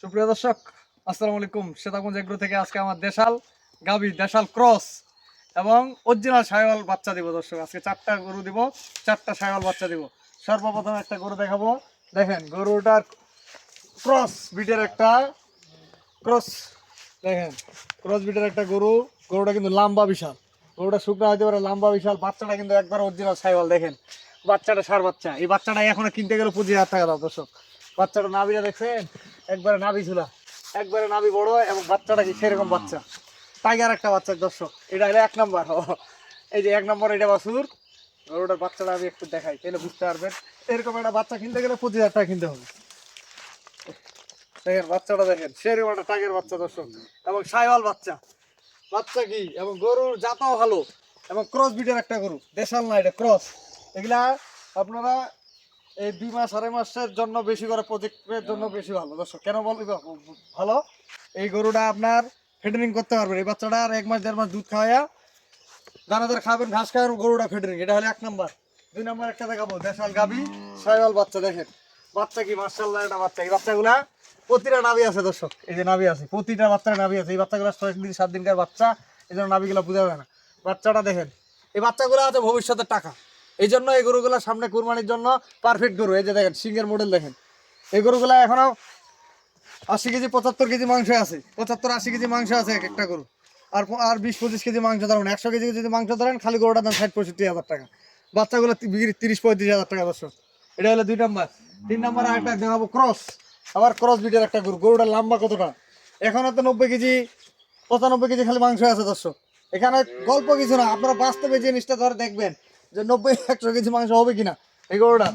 সুপ্রিয় দর্শক, আসসালামু আলাইকুম। শ্বেতাগঞ্জ এগ্রো থেকে আজকে আমার দেশাল গাবি, দেশাল ক্রস এবং অরিজিনাল শাহিওয়াল বাচ্চা দিব। দর্শক, আজকে 4টা গরু দিব, 4টা শাহিওয়াল বাচ্চা দিব। সর্বপ্রথম একটা গরু দেখাবো। দেখেন গরুটার ক্রস বিটের একটা ক্রস, দেখেন ক্রস বিটের একটা গরু। গরুটা কিন্তু লম্বা বিশাল, গরুটা শুকনো হতে পারে, লম্বা বিশাল। বাচ্চাটা কিন্তু একবার অরিজিনাল শাহিওয়াল। দেখেন বাচ্চাটা সার বাচ্চা। এই বাচ্চাটা এখনো কিনতে গেলে 25,000 টাকা দাও। দর্শক, বাচ্চাটা নাভিটা দেখছেন, একবারে নাভি ঝুলা, একবারে নাভি বড় এবং বাচ্চাটা কি সেরকম বাচ্চা, টাইগার একটা বাচ্চা। দর্শক, এটা হলো 1 নম্বর। এই যে 1 নম্বর, এটা বাছুর। গরুটার বাচ্চাটা আমি একটু দেখাই, তাহলে বুঝতে পারবেন। এরকম একটা বাচ্চা কিনতে গেলে 25,000 টাকা কিনতে হবে। দেখেন বাচ্চাটা, দেখেন সেরকম একটা টাইগার বাচ্চা। দর্শক, এবং শাহিওয়াল বাচ্চা, বাচ্চা কি এবং গরুর জাতও ভালো এবং ক্রস বিটের একটা গরু, দেশাল না, এটা ক্রস। এগুলা আপনারা এই 2 মাস 2.5 মাসের জন্য বেশি করে, প্রজেক্টের জন্য বেশি ভালো। দর্শক, কেন বলবো ভালো, এই গরুটা আপনার ফিডারিং করতে পারবেন। এই বাচ্চাটা আর 1 মাস 1.5 মাস দুধ খাওয়াইয়া দানাদার খাবেন, ঘাস খাওয়ার গরুটা ফিডারিং। এটা হলো 1 নম্বর। 2 নম্বর একটা দেখাবো, দেশাল গাবি শাহিওয়াল বাচ্চা। দেখেন বাচ্চা কি মাশাআল্লাহ, এটা বাচ্চা। এই বাচ্চাগুলা প্রতিটা নাভি আছে। দর্শক, এই যে নাভি আছে, প্রতিটা বাচ্চার নাভি আছে। এই বাচ্চাগুলো 6 দিন 7 দিনকার বাচ্চা, এই জন্য নাভিগুলো বোঝা যায় না। বাচ্চাটা দেখেন, এই বাচ্চাগুলো আছে ভবিষ্যতের টাকা। এই জন্য এই গরুগুলো সামনে কুরবানির জন্য পারফেক্ট গরু। এই যে দেখেন সিংহের মডেল, দেখেন এই গরুগুলো এখনো 80 কেজি 75 কেজি মাংস আছে, 75-80 কেজি মাংস আছে এক একটা গরু। আর 20-25 কেজি মাংস ধরেন, 100 কেজি যদি মাংস ধরেন, খালি গরুটার দাম 60-65 হাজার টাকা। বাচ্চাগুলো বিক্রি 30-35 হাজার টাকা। দর্শক, এটা হলো 2 নম্বর। 3 নম্বর আরেকটা দেখাবো, ক্রস, আবার ক্রস বিটের একটা গরু। গরুটার লম্বা কতটা, এখনো তো 90 কেজি 95 কেজি খালি মাংস আছে। দর্শক, এখানে গল্প কিছু না, আপনারা বাস্তবে জিনিসটা ধরে দেখবেন যে 90-100 কেজি মাংস হবে কিনা। এই গরুটা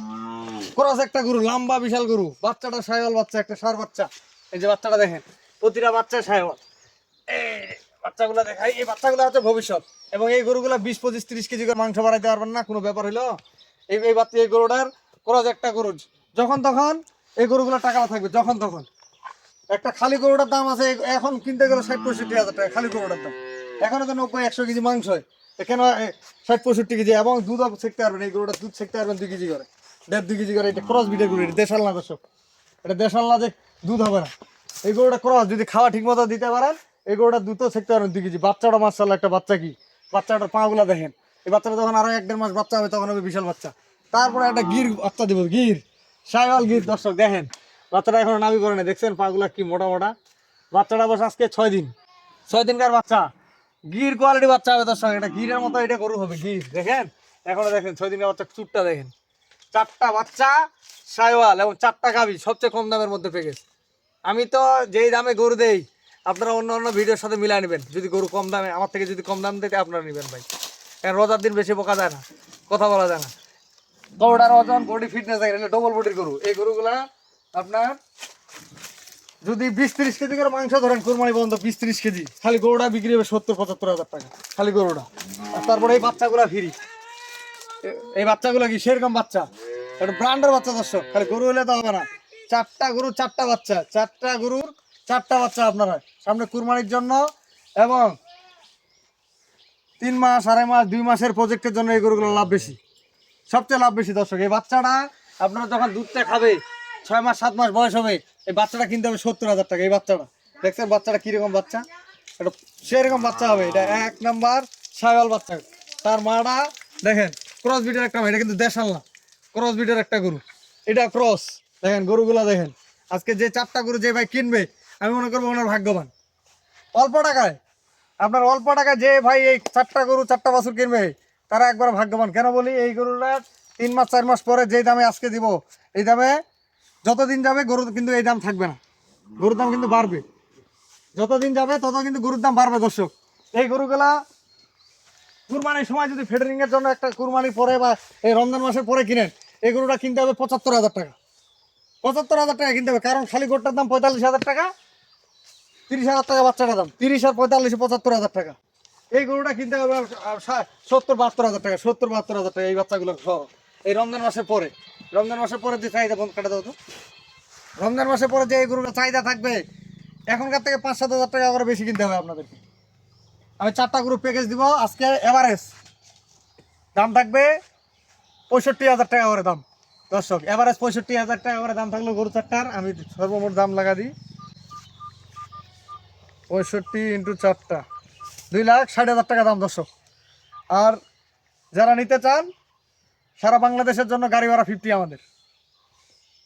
ক্রস একটা গরু, লম্বা বিশাল গরু। বাচ্চাটা শাহিওয়াল বাচ্চা, একটা ষাঁড় বাচ্চা। এই যে বাচ্চাটা দেখেন, প্রতিটা বাচ্চা শাহিওয়াল। এই বাচ্চাগুলো দেখাই, এই বাচ্চাগুলো হচ্ছে ভবিষ্যৎ। এবং এই গরুগুলো 20-25-30 কেজি করে মাংস বাড়াইতে পারবেন না, কোনো ব্যাপার হইলো। এই বাচ্চা, এই গরুটার ক্রস একটা গরু, যখন তখন এই গরুগুলো টাকা থাকবে, যখন তখন। একটা খালি গরুটার দাম আছে এখন কিনতে গেলে 60-65 হাজার টাকা খালি গরুটার দাম। এখনো তো 90-100 কেজি মাংস হয়, কেন 60-65 কেজি। এবং দুধ ছেঁকতে পারবেন, এই গরুটার দুধ ছেঁকতে পারবেন 2 কেজি করে, 1.5-2 কেজি করে। এটা ক্রস বিটের গরু, এটা দেশাল না। দর্শক, এটা দেশাল না যে দুধ হবে না। এই গরুটা ক্রস, যদি খাওয়া ঠিক মতো দিতে পারেন, এই গরুটার দুধও ছেঁকতে পারবেন 2 কেজি। বাচ্চাটা মাশাআল্লাহ একটা বাচ্চা কি, বাচ্চাটার পাগুলা দেখেন। এই বাচ্চাটা যখন আরো 1-1.5 মাস বাচ্চা হবে, তখন হবে বিশাল বাচ্চা। তারপরে একটা গির বাচ্চা দিব, গির, শাহিওয়াল গির। দর্শক দেখেন, বাচ্চাটা এখনো নাভি করে না, দেখছেন পাগুলা কি মোটা মোটা। বাচ্চাটা বসে আজকে 6 দিনকার বাচ্চা, গির কোয়ালিটি বাচ্চা হবে। দর্শক, এটা গিরের মতো এটা গরু হবে, গির। দেখেন এখনো, দেখেন 6 দিনকার বাচ্চা, চুটটা দেখেন। 4টা বাচ্চা শাহিওয়াল এবং 4টা গাভী, সবচেয়ে কম দামের মধ্যে প্যাকেজ। আমি তো যেই দামে গরু দেই, আপনারা অন্য অন্য ভিডিওর সাথে মিলাই নেবেন। যদি গরু কম দামে, আমার থেকে যদি কম দাম দিতে, আপনারা নেবেন ভাই। কারণ রোজার দিন বেশি বোকা যায় না, কথা বলা যায় না। গরুটার ওজন, বডি ফিটনেস দেখেন, ডবল বডির গরু। এই গরুগুলা আপনার যদি 20-30 কেজি করে মাংস ধরেন, কোরবানি পর্যন্ত 20-30 কেজি, খালি গরুটা বিক্রি হবে 70-75 হাজার টাকা, খালি গরুটা। আর তারপরে এই বাচ্চাগুলা ফ্রি। এই বাচ্চাগুলো কি সেরকম বাচ্চা, একটা ব্র্যান্ডের বাচ্চা। দর্শক, খালি গরু হলে তো হবে না। 4টা গরু 4টা বাচ্চা, 4টা গরুর 4টা বাচ্চা আপনারা সামনে কুরবানির জন্য এবং 3 মাস 2.5 মাস 2 মাসের প্রজেক্টের জন্য এই গরুগুলো লাভ বেশি, সবচেয়ে লাভ বেশি। দর্শক, এই বাচ্চাটা আপনারা যখন দুধটা খাবে, 6 মাস 7 মাস বয়স হবে, এই বাচ্চাটা কিনতে হবে 70,000 টাকা। এই বাচ্চাটা দেখছেন, বাচ্চাটা কিরকম বাচ্চা, এটা সেরকম বাচ্চা হবে। এটা 1 নাম্বার শাহিওয়াল বাচ্চা। তার মাটা দেখেন, ক্রস বিটের একটা, এটা কিন্তু দেশাল না, ক্রস বিটের একটা গরু। এটা ক্রস, দেখেন গরুগুলা দেখেন। আজকে যে 4টা গরু যে ভাই কিনবে, আমি মনে করবো ওনার ভাগ্যবান। অল্প টাকায়, আপনার অল্প টাকায় যে ভাই এই 4টা গরু 4টা বাছুর কিনবে, তারা একবার ভাগ্যবান। কেন বলি, এই গরুটা 3 মাস 4 মাস পরে যেই দামে আজকে দিব, এই দামে যতদিন যাবে গরু কিন্তু এই দাম থাকবে না, গরুর দাম কিন্তু বাড়বে। যতদিন যাবে তত কিন্তু গরুর দাম বাড়বে। দর্শক, এই গরুগুলা কুরবানির সময় যদি ফেডারিং এর জন্য একটা কুরবানির পরে বা এই রমজান মাসের পরে কিনেন, এই গরুটা কিনতে হবে 75,000 টাকা, 75,000 টাকা কিনতে হবে। কারণ খালি গরুটার দাম 45,000 টাকা, 30,000 টাকা বাচ্চাটার দাম, 30 আর 45 75,000 টাকা। এই গরুটা কিনতে হবে 70-72 হাজার টাকা, 70-72 হাজার টাকা এই বাচ্চাগুলো সহ। এই রমজান মাসের পরে, রমজান মাসের পরে যে চাহিদা, বন্ধ কাটা দাও তো, রমজান মাসের পরে যে এই গরুটা চাহিদা থাকবে, এখনকার থেকে 5-7 হাজার টাকা করে বেশি কিনতে হবে আপনাদেরকে। আমি 4টা গরু প্যাকেজ দিব আজকে, এভারেজ দাম থাকবে 65,000 টাকা করে দাম। দর্শক, এভারেজ 65,000 টাকা করে দাম থাকলো গরু 4টার। আমি সর্বমোট দাম লাগা দিই 65 ইন্টু 4টা 2,60,000 টাকা দাম দর্শক। আর যারা নিতে চান সারা বাংলাদেশের জন্য গাড়ি ভাড়া 50 আমাদের।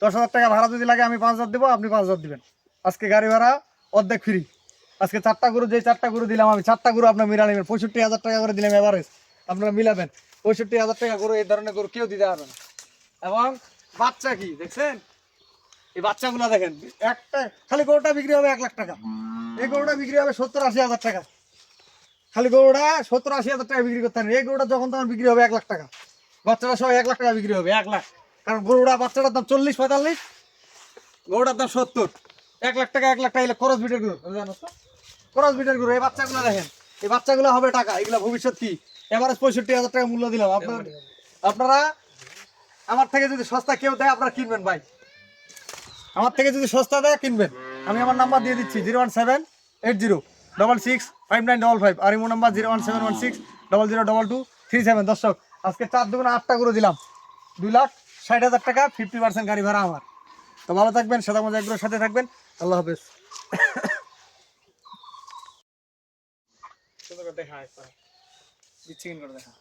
10,000 টাকা ভাড়া যদি লাগে আমি 5,000 দেবো, আপনি 5,000 দিবেন। আজকে গাড়ি ভাড়া অর্ধেক ফ্রি। আজকে 4টা গরু, যে 4টা গরু দিলাম আমি, 4টা গরু আপনার মিলা নেবেন। 65,000 টাকা করে দিলাম এভারেজ, আপনারা মিলাবেন। 65,000 টাকা গরু এই ধরনের গরু কেউ দিতে পারবে না। এবং বাচ্চা কি দেখছেন, এই বাচ্চাগুলো দেখেন, একটা খালি গরুটা বিক্রি হবে 1 লাখ টাকা। এই গরুটা বিক্রি হবে 70-80 হাজার টাকা। খালি গরুটা 70-80 হাজার টাকা বিক্রি করতে পারেন। এই গরুটা যখন তখন বিক্রি হবে 1 লাখ টাকা। বাচ্চাটা সবাই 1 লাখ টাকা বিক্রি হবে, 1 লাখ। কারণ গরুটা বাচ্চাটার দাম 40-45, গরুটার দাম 70। 1 লাখ টাকা, 1 লাখ টাকা খরচ বিটের গরু, জানো তো? খরচ বিটের গরু। এই বাচ্চাগুলো দেখেন, এই বাচ্চাগুলো হবে টাকা। এগুলো ভবিষ্যৎ কি এভারেজ 65,000 টাকা মূল্য দিলাম। আপনারা আমার থেকে যদি সস্তা কেউ দেয় আপনারা কিনবেন ভাই, আমার থেকে যদি সস্তা দেয় কিনবেন। আমি আমার নাম্বার দিয়ে দিচ্ছি 01780665955, আর ইমো নাম্বার 01716002237। দর্শক আজকে 4 দুগুণ 8টা করে দিলাম, 2,60,000 টাকা, 50% গাড়ি ভাড়া আমার। তো ভালো থাকবেন, সাদা মজা এগুলোর সাথে থাকবেন। আল্লাহ হাফেজ। দেখা বিচ্ছিন্ন করে দেখা।